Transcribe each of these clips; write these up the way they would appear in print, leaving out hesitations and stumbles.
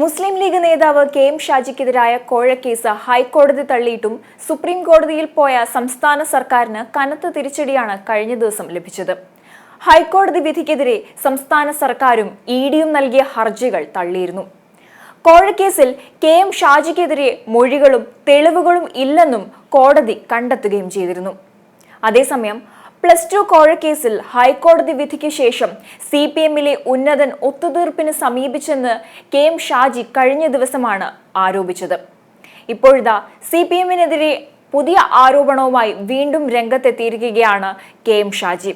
മുസ്ലിം league നേതാവ് K M. ഷാജിക്കെതിരായ കോഴക്കേസ് ഹൈക്കോടതി തള്ളിയിട്ടും supreme കോടതിയിൽ പോയ സംസ്ഥാന സർക്കാരിന് കനത്ത തിരിച്ചടിയാണ് കഴിഞ്ഞ ദിവസം ലഭിച്ചത്. ഹൈക്കോടതി വിധിക്കെതിരെ സംസ്ഥാന സർക്കാരും ഇഡിയും നൽകിയ ഹർജികൾ തള്ളിയിരുന്നു. കോഴക്കേസിൽ കെ.എം. ഷാജിക്കെതിരെ മൊഴികളും തെളിവുകളും ഇല്ലെന്നും കോടതി കണ്ടെത്തുകയും ചെയ്തിരുന്നു. അതേസമയം +2 കോഴക്കേസിൽ ഹൈക്കോടതി വിധിക്ക് ശേഷം CPM-ലെ ഉന്നതൻ ഒത്തുതീർപ്പിന് സമീപിച്ചെന്ന് കെ.എം. ഷാജി കഴിഞ്ഞ ദിവസമാണ് ആരോപിച്ചത്. ഇപ്പോഴിതാ CPM-നെതിരെ പുതിയ ആരോപണവുമായി വീണ്ടും രംഗത്തെത്തിയിരിക്കുകയാണ് കെ.എം. ഷാജി.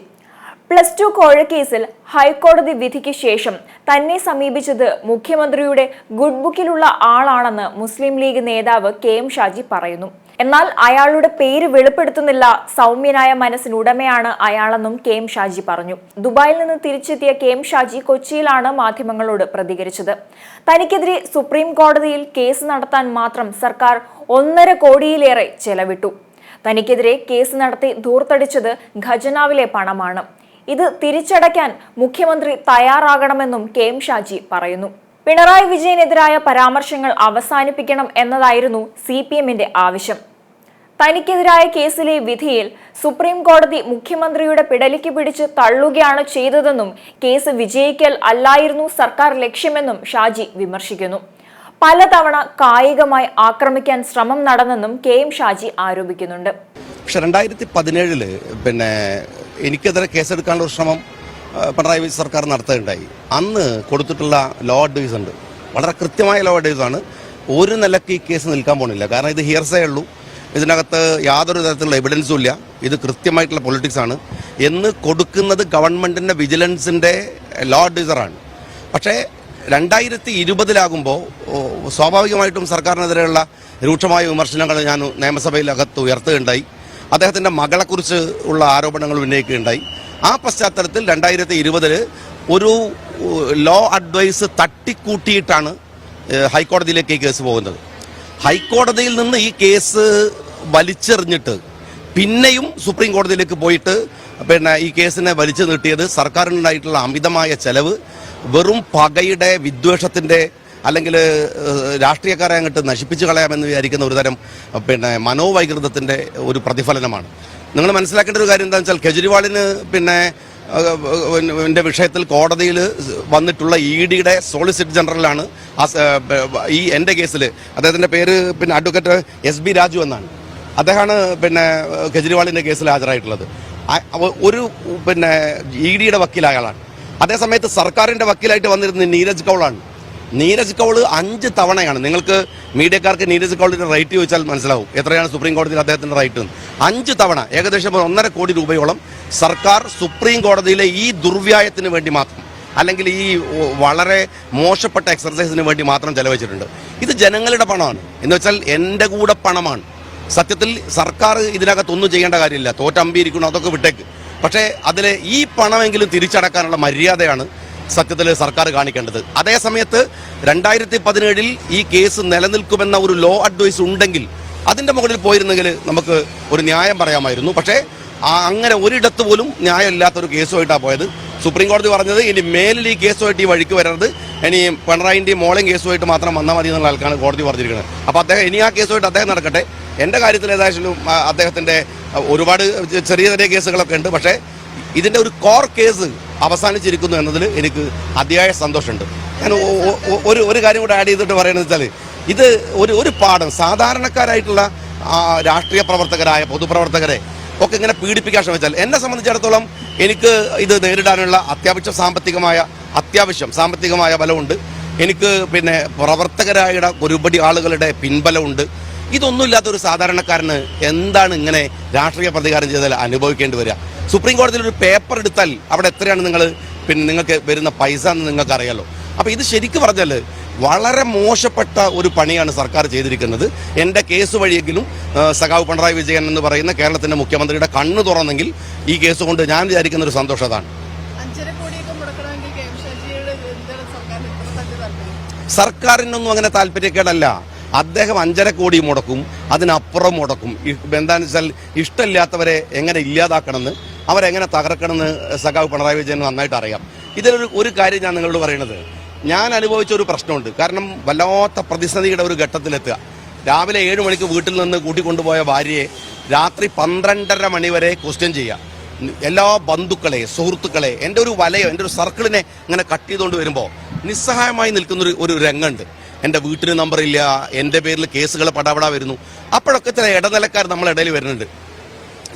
+2 കോഴക്കേസിൽ ഹൈക്കോടതി വിധിക്ക് ശേഷം തന്നെ സമീപിച്ചത് മുഖ്യമന്ത്രിയുടെ ഗുഡ് ബുക്കിലുള്ള ആളാണെന്ന് മുസ്ലിം ലീഗ് നേതാവ് കെ.എം. ഷാജി പറയുന്നു. എന്നാൽ അയാളുടെ പേര് വെളിപ്പെടുത്തുന്നില്ല, സൗമ്യനായ മനസ്സിനുടമയാണ് അയാളെന്നും കെ.എം. ഷാജി പറഞ്ഞു. ദുബായിൽ നിന്ന് തിരിച്ചെത്തിയ കെ.എം. ഷാജി കൊച്ചിയിലാണ് മാധ്യമങ്ങളോട് പ്രതികരിച്ചത്. തനിക്കെതിരെ സുപ്രീം കോടതിയിൽ കേസ് നടത്താൻ മാത്രം സർക്കാർ 1.5 കോടിയിലേറെ ചെലവിട്ടു. തനിക്കെതിരെ കേസ് നടത്തി ധൂർത്തടിച്ചത് ഖജനാവിലെ പണമാണ്. ഇത് തിരിച്ചടയ്ക്കാൻ മുഖ്യമന്ത്രി തയ്യാറാകണമെന്നും കെ.എം. ഷാജി പറയുന്നു. പിണറായി വിജയനെതിരായ പരാമർശങ്ങൾ അവസാനിപ്പിക്കണം എന്നതായിരുന്നു CPM-ന്റെ ആവശ്യം. തനിക്കെതിരായ കേസിലെ വിധിയിൽ സുപ്രീം കോടതി മുഖ്യമന്ത്രിയുടെ പിടലിക്ക് പിടിച്ച് തള്ളുകയാണ് ചെയ്തതെന്നും കേസ് വിജയിക്കൽ അല്ലായിരുന്നു സർക്കാർ ലക്ഷ്യമെന്നും ഷാജി വിമർശിക്കുന്നു. പലതവണ കായികമായി ആക്രമിക്കാൻ ശ്രമം നടന്നെന്നും കെ.എം. ഷാജി ആരോപിക്കുന്നുണ്ട്. പക്ഷെ 2017 എനിക്കെതിരെ കേസെടുക്കാനുള്ള ഒരു ശ്രമം പിണറായി സർക്കാർ നടത്തുകയുണ്ടായി. അന്ന് കൊടുത്തിട്ടുള്ള ലോ അഡ്വൈസ് ഉണ്ട്, വളരെ കൃത്യമായ ലോ അഡ്വൈസാണ്. ഒരു നിലയ്ക്ക് ഈ കേസ് നിൽക്കാൻ പോകുന്നില്ല. കാരണം ഇത് ഹിയർസേ ഉള്ളൂ, ഇതിനകത്ത് യാതൊരു തരത്തിലുള്ള എവിഡൻസും ഇല്ല, ഇത് കൃത്യമായിട്ടുള്ള പൊളിറ്റിക്സ് ആണ് എന്ന് കൊടുക്കുന്നത് ഗവൺമെൻറ്റിൻ്റെ വിജിലൻസിൻ്റെ ലോ അഡ്വൈസറാണ്. പക്ഷേ 2020 സ്വാഭാവികമായിട്ടും സർക്കാരിനെതിരെയുള്ള രൂക്ഷമായ വിമർശനങ്ങൾ ഞാൻ നിയമസഭയിലകത്ത് ഉയർത്തുകയുണ്ടായി. അദ്ദേഹത്തിൻ്റെ മകളെക്കുറിച്ച് ഉള്ള ആരോപണങ്ങൾ ഉന്നയിക്കുകയുണ്ടായി. ആ പശ്ചാത്തലത്തിൽ 2020 ഒരു ലോ അഡ്വൈസ് തട്ടിക്കൂട്ടിയിട്ടാണ് ഹൈക്കോടതിയിലേക്ക് ഈ കേസ് പോകുന്നത്. ഹൈക്കോടതിയിൽ നിന്ന് ഈ കേസ് വലിച്ചെറിഞ്ഞിട്ട് പിന്നെയും സുപ്രീം കോടതിയിലേക്ക് പോയിട്ട് ഈ കേസിനെ വലിച്ചു നീട്ടിയത് സർക്കാരിനുണ്ടായിട്ടുള്ള അമിതമായ ചെലവ്, വെറും പകയുടെ വിദ്വേഷത്തിൻ്റെ അല്ലെങ്കിൽ രാഷ്ട്രീയക്കാരെ അങ്ങോട്ട് നശിപ്പിച്ചു കളയാമെന്ന് വിചാരിക്കുന്ന ഒരുതരം മനോവൈകൃതത്തിൻ്റെ ഒരു പ്രതിഫലനമാണ്. നിങ്ങൾ മനസ്സിലാക്കേണ്ട ഒരു കാര്യം എന്താണെന്ന് വെച്ചാൽ കെജ്രിവാളിന് വിഷയത്തിൽ കോടതിയിൽ വന്നിട്ടുള്ള ഇഡിയുടെ സോളിസിറ്റർ ജനറലാണ് ഈ എൻ്റെ കേസിൽ. അദ്ദേഹത്തിൻ്റെ പേര് അഡ്വക്കേറ്റ് SB രാജു എന്നാണ്. അദ്ദേഹമാണ് കെജ്രിവാളിൻ്റെ കേസിൽ ഹാജരായിട്ടുള്ളത്. ഒരു ഇഡിയുടെ വക്കീൽ അയാളാണ്. അതേസമയത്ത് സർക്കാരിൻ്റെ വക്കീലായിട്ട് വന്നിരുന്നത് നീരജ് കൗളാണ്. നീരജ് കൗൾ 5 തവണയാണ്, നിങ്ങൾക്ക് മീഡിയക്കാർക്ക് നീരജ് കൗളിൻ്റെ റൈറ്റ് ചോദിച്ചാൽ മനസ്സിലാവും എത്രയാണ് സുപ്രീം കോടതിയിൽ അദ്ദേഹത്തിൻ്റെ റൈറ്റ്. 5 തവണ ഏകദേശം 1.5 കോടി രൂപയോളം സർക്കാർ സുപ്രീം കോടതിയിലെ ഈ ദുർവ്യായത്തിന് വേണ്ടി മാത്രം, അല്ലെങ്കിൽ ഈ വളരെ മോശപ്പെട്ട എക്സർസൈസിന് വേണ്ടി മാത്രം ചെലവഴിച്ചിട്ടുണ്ട്. ഇത് ജനങ്ങളുടെ പണമാണ്, എന്ന് വെച്ചാൽ എൻ്റെ കൂടെ പണമാണ്. സത്യത്തിൽ സർക്കാർ ഇതിനകത്തൊന്നും ചെയ്യേണ്ട കാര്യമില്ല, തോറ്റമ്പിയിരിക്കണം, അതൊക്കെ വിട്ടേക്ക്. പക്ഷേ അതിൽ ഈ പണമെങ്കിലും തിരിച്ചടക്കാനുള്ള മര്യാദയാണ് സത്യത്തിൽ സർക്കാർ കാണിക്കേണ്ടത്. അതേസമയത്ത് 2017 ഈ കേസ് നിലനിൽക്കുമെന്ന ഒരു ലോ അഡ്വൈസ് ഉണ്ടെങ്കിൽ അതിൻ്റെ മുകളിൽ പോയിരുന്നെങ്കിൽ നമുക്ക് ഒരു ന്യായം പറയാമായിരുന്നു. പക്ഷേ അങ്ങനെ ഒരിടത്ത് പോലും ന്യായമില്ലാത്തൊരു കേസുമായിട്ടാണ് പോയത്. സുപ്രീം കോടതി പറഞ്ഞത് ഇനി മേലിൽ ഈ കേസുമായിട്ട് ഈ വഴിക്ക് വരരുത്, ഇനി പിണറായിൻ്റെയും മോളെയും കേസുമായിട്ട് മാത്രം വന്നാൽ മതി എന്നുള്ള ആൾക്കാണ് കോടതി പറഞ്ഞിരിക്കുന്നത്. അപ്പോൾ അദ്ദേഹം ഇനി ആ കേസുമായിട്ട് അദ്ദേഹം നടക്കട്ടെ. എൻ്റെ കാര്യത്തിൽ ഏതായാലും അദ്ദേഹത്തിൻ്റെ ഒരുപാട് ചെറിയ ചെറിയ കേസുകളൊക്കെ ഉണ്ട്. പക്ഷേ ഇതിൻ്റെ ഒരു കോർ കേസ് അവസാനിച്ചിരിക്കുന്നു എന്നതിൽ എനിക്ക് അതിയായ സന്തോഷമുണ്ട്. ഞാൻ ഒരു കാര്യം കൂടെ ആഡ് ചെയ്തിട്ട് പറയുന്നത് വെച്ചാൽ, ഇത് ഒരു പാഠം സാധാരണക്കാരായിട്ടുള്ള രാഷ്ട്രീയ പ്രവർത്തകരായ പൊതുപ്രവർത്തകരെ ഒക്കെ ഇങ്ങനെ പീഡിപ്പിക്കാൻ ശ്രമിച്ചാൽ, എന്നെ സംബന്ധിച്ചിടത്തോളം എനിക്ക് ഇത് നേരിടാനുള്ള അത്യാവശ്യം സാമ്പത്തികമായ ബലമുണ്ട്. എനിക്ക് പ്രവർത്തകരായ ഒരുപടി ആളുകളുടെ പിൻബലമുണ്ട്. ഇതൊന്നുമില്ലാത്തൊരു സാധാരണക്കാരന് എന്താണ് ഇങ്ങനെ രാഷ്ട്രീയ പ്രതികാരം ചെയ്താൽ അനുഭവിക്കേണ്ടി വരിക? സുപ്രീം കോടതിയിൽ ഒരു പേപ്പർ എടുത്താൽ അവിടെ എത്രയാണ് നിങ്ങൾക്ക് വരുന്ന പൈസ എന്ന് നിങ്ങൾക്ക് അറിയാലോ. അപ്പോൾ ഇത് ശരിക്കും പറഞ്ഞാൽ വളരെ മോശപ്പെട്ട ഒരു പണിയാണ് സർക്കാർ ചെയ്തിരിക്കുന്നത്. എൻ്റെ കേസ് വഴിയെങ്കിലും സഖാവ് പിണറായി വിജയൻ എന്ന് പറയുന്ന കേരളത്തിൻ്റെ മുഖ്യമന്ത്രിയുടെ കണ്ണ് തുറന്നെങ്കിൽ ഈ കേസ് കൊണ്ട് ഞാൻ വിചാരിക്കുന്ന ഒരു സന്തോഷം അതാണ്. സർക്കാരിനൊന്നും അങ്ങനെ താല്പര്യക്കേടല്ല. അദ്ദേഹം 5.5 കോടി മുടക്കും, അതിനപ്പുറം മുടക്കും. എന്താണെന്ന് വെച്ചാൽ ഇഷ്ടമില്ലാത്തവരെ എങ്ങനെ ഇല്ലാതാക്കണമെന്ന്, അവരെങ്ങനെ തകർക്കണമെന്ന് സഖാവ് പിണറായി വിജയൻ നന്നായിട്ട് അറിയാം. ഇതിലൊരു കാര്യം ഞാൻ നിങ്ങളോട് പറയുന്നത്, ഞാൻ അനുഭവിച്ച ഒരു പ്രശ്നമുണ്ട്. കാരണം വല്ലാത്ത പ്രതിസന്ധിയുടെ ഒരു ഘട്ടത്തിലെത്തുക. രാവിലെ 7 മണിക്ക് വീട്ടിൽ നിന്ന് കൂട്ടിക്കൊണ്ടുപോയ ഭാര്യയെ രാത്രി 12:30 മണി വരെ ക്വസ്റ്റ്യൻ ചെയ്യുക. എല്ലാ ബന്ധുക്കളെ, സുഹൃത്തുക്കളെ, എൻ്റെ ഒരു വലയോ, എൻ്റെ ഒരു സർക്കിളിനെ ഇങ്ങനെ കട്ട് ചെയ്തുകൊണ്ട് വരുമ്പോൾ നിസ്സഹായമായി നിൽക്കുന്നൊരു ഒരു രംഗമുണ്ട്. എൻ്റെ വീട്ടിന് നമ്പറില്ല, എൻ്റെ പേരിൽ കേസുകൾ പടപടാ വരുന്നു. അപ്പോഴൊക്കെ ചില ഇടനിലക്കാർ നമ്മളെ ഇടയിൽ വരുന്നുണ്ട്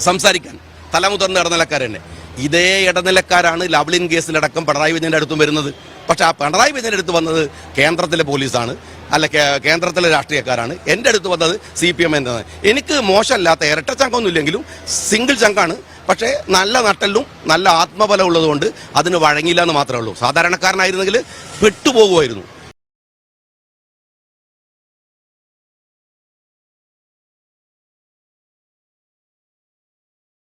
സംസാരിക്കാൻ, തലമുതിർന്ന ഇടനിലക്കാർ തന്നെ. ഇതേ ഇടനിലക്കാരാണ് ലവ്ലിൻ കേസിലടക്കം പിണറായി വിജയൻ്റെ അടുത്തും വരുന്നത്. പക്ഷെ ആ പിണറായി വിജയൻ്റെ അടുത്ത് വന്നത് കേന്ദ്രത്തിലെ പോലീസാണ്, അല്ല കേന്ദ്രത്തിലെ രാഷ്ട്രീയക്കാരാണ്. എൻ്റെ അടുത്ത് വന്നത് CPM എന്നതാണ്. എനിക്ക് മോശമല്ലാത്ത ഇരട്ട ചങ്കൊന്നും ഇല്ലെങ്കിലും സിംഗിൾ ചങ്കാണ്. പക്ഷേ നല്ല നട്ടലും നല്ല ആത്മബലം ഉള്ളതുകൊണ്ട് അതിന് വഴങ്ങിയില്ല എന്ന് മാത്രമേ ഉള്ളൂ. സാധാരണക്കാരനായിരുന്നെങ്കിൽ പെട്ടുപോകുമായിരുന്നു.